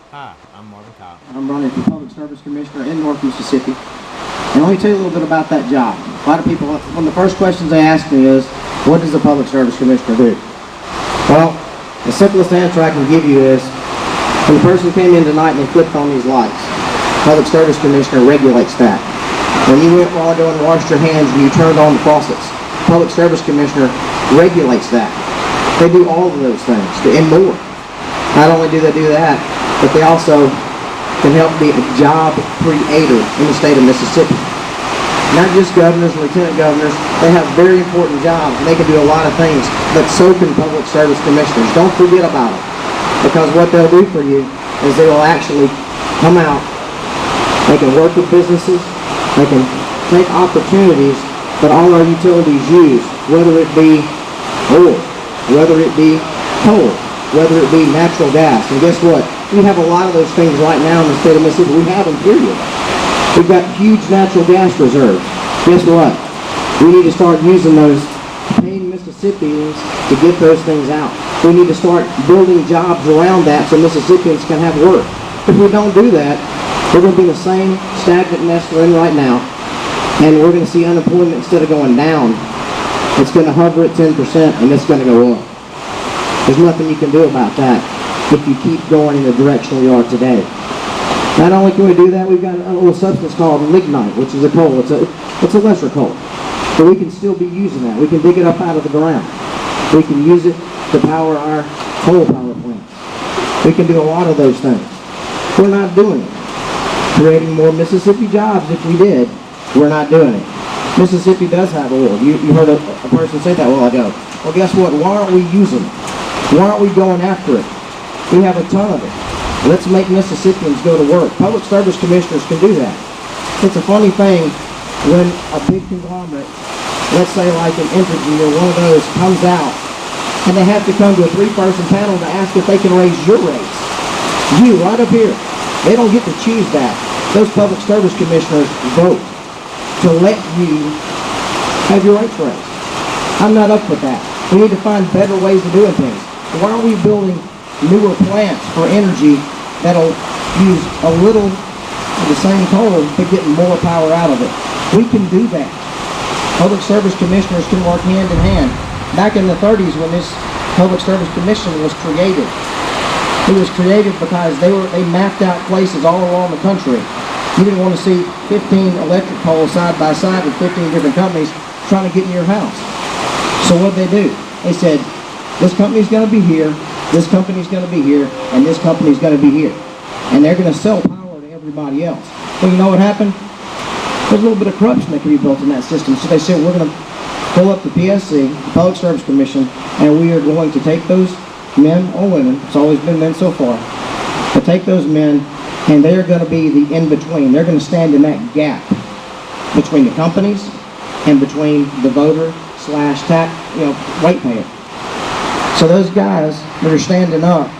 Hi, I'm Marvin Cox. I'm running for Public Service Commissioner in North Mississippi. And let me tell you a little bit about that job. A lot of people, one of the first questions they ask me is, what does the Public Service Commissioner do? Well, the simplest answer I can give you is, when the person came in tonight and they flipped on these lights, Public Service Commissioner regulates that. When you went while ago and washed your hands and you turned on the faucets, Public Service Commissioner regulates that. They do all of those things and more. Not only do they do that, but they also can help be a job creator in the state of Mississippi. Not just governors and lieutenant governors, they have very important jobs and they can do a lot of things, but so can public service commissioners. Don't forget about it, because what they'll do for you is they will actually come out, they can work with businesses, they can take opportunities that all our utilities use, whether it be oil, whether it be coal, whether it be natural gas. And guess what? We have a lot of those things right now in the state of Mississippi. We have them, period. We've got huge natural gas reserves. Guess what? We need to start using those, paying Mississippians to get those things out. We need to start building jobs around that so Mississippians can have work. If we don't do that, we're going to be in the same stagnant mess we're in right now, and we're going to see unemployment, instead of going down, it's going to hover at 10% and it's going to go up. There's nothing you can do about that if you keep going in the direction we are today. Not only can we do that, we've got a little substance called lignite, which is a coal. It's a lesser coal. But we can still be using that. We can dig it up out of the ground. We can use it to power our coal power plants. We can do a lot of those things. We're not doing it. Creating more Mississippi jobs, if we did, we're not doing it. Mississippi does have oil. You heard a person say that a while ago. Well, guess what? Why aren't we using it? Why aren't we going after it? We have a ton of it. Let's make Mississippians go to work. Public service commissioners can do that. It's a funny thing when a big conglomerate, let's say like an Entergy or one of those, comes out and they have to come to a 3-person panel to ask if they can raise your rates. You, right up here. They don't get to choose that. Those public service commissioners vote to let you have your rates raised. I'm not up with that. We need to find better ways of doing things. Why are we building newer plants for energy that'll use a little of the same coal but getting more power out of it? We can do that. Public service commissioners can work hand in hand. Back in the 30s when this Public Service Commission was created, it was created because they mapped out places all along the country. You didn't want to see 15 electric poles side by side with 15 different companies trying to get in your house. So what did they do? They said, this company's going to be here, this company's going to be here, and this company's going to be here. And they're going to sell power to everybody else. Well, you know what happened? There's a little bit of corruption that can be built in that system. So they said, we're going to pull up the PSC, the Public Service Commission, and we are going to take those men or women, it's always been men so far, but take those men, and they are going to be the in-between. They're going to stand in that gap between the companies and between the voter slash tax, ratepayer. So those guys that are standing up,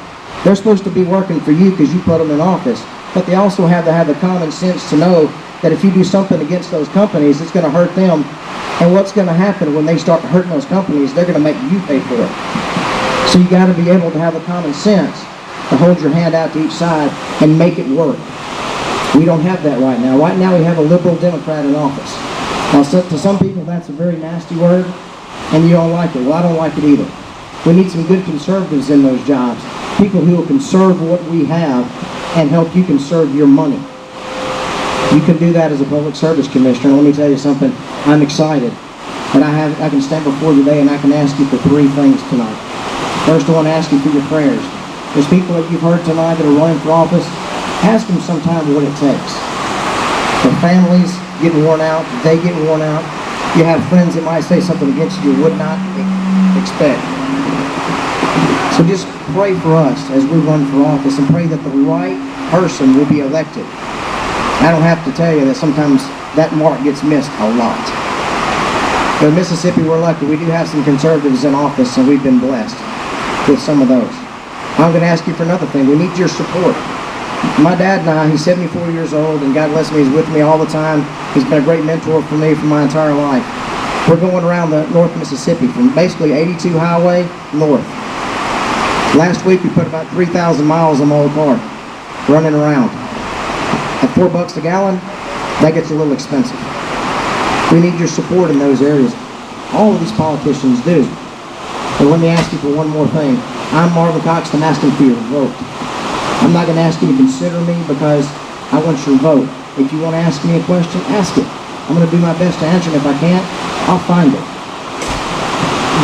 they're supposed to be working for you because you put them in office, but they also have to have the common sense to know that if you do something against those companies, it's going to hurt them. And what's going to happen when they start hurting those companies, they're going to make you pay for it. So you got to be able to have the common sense to hold your hand out to each side and make it work. We don't have that right now. Right now we have a liberal Democrat in office. Now to some people that's a very nasty word and you don't like it. Well, I don't like it either. We need some good conservatives in those jobs. People who will conserve what we have and help you conserve your money. You can do that as a public service commissioner. Let me tell you something. I'm excited that I can stand before you today and I can ask you for 3 things tonight. First, I want to ask you for your prayers. There's people that you've heard tonight that are running for office. Ask them sometime what it takes. Their families getting worn out. They get worn out. You have friends that might say something against you would not expect. So just pray for us as we run for office and pray that the right person will be elected. I don't have to tell you that sometimes that mark gets missed a lot. But in Mississippi, we're lucky. We do have some conservatives in office, and we've been blessed with some of those. I'm going to ask you for another thing. We need your support. My dad and I, he's 74 years old, and God bless me, he's with me all the time. He's been a great mentor for me for my entire life. We're going around the North Mississippi from basically 82 Highway north. Last week, we put about 3,000 miles on my old car. running around. At $4 a gallon, that gets a little expensive. We need your support in those areas. All of these politicians do. But let me ask you for one more thing. I'm Marvin Cox, and I'm asking for your vote. I'm not going to ask you to consider me because I want your vote. If you want to ask me a question, ask it. I'm going to do my best to answer it. If I can't, I'll find it.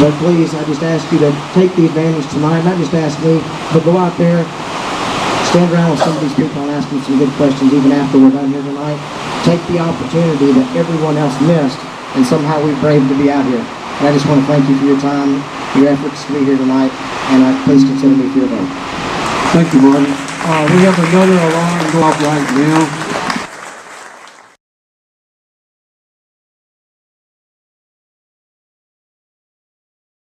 But please, I just ask you to take the advantage tonight. Not just ask me, but go out there, stand around with some of these people and ask them some good questions even after we're done here tonight. Take the opportunity that everyone else missed, and somehow we braved to be out here. And I just want to thank you for your time, your efforts to be here tonight, and please consider me for your vote. Thank you, Marty. We have another alarm go off right now.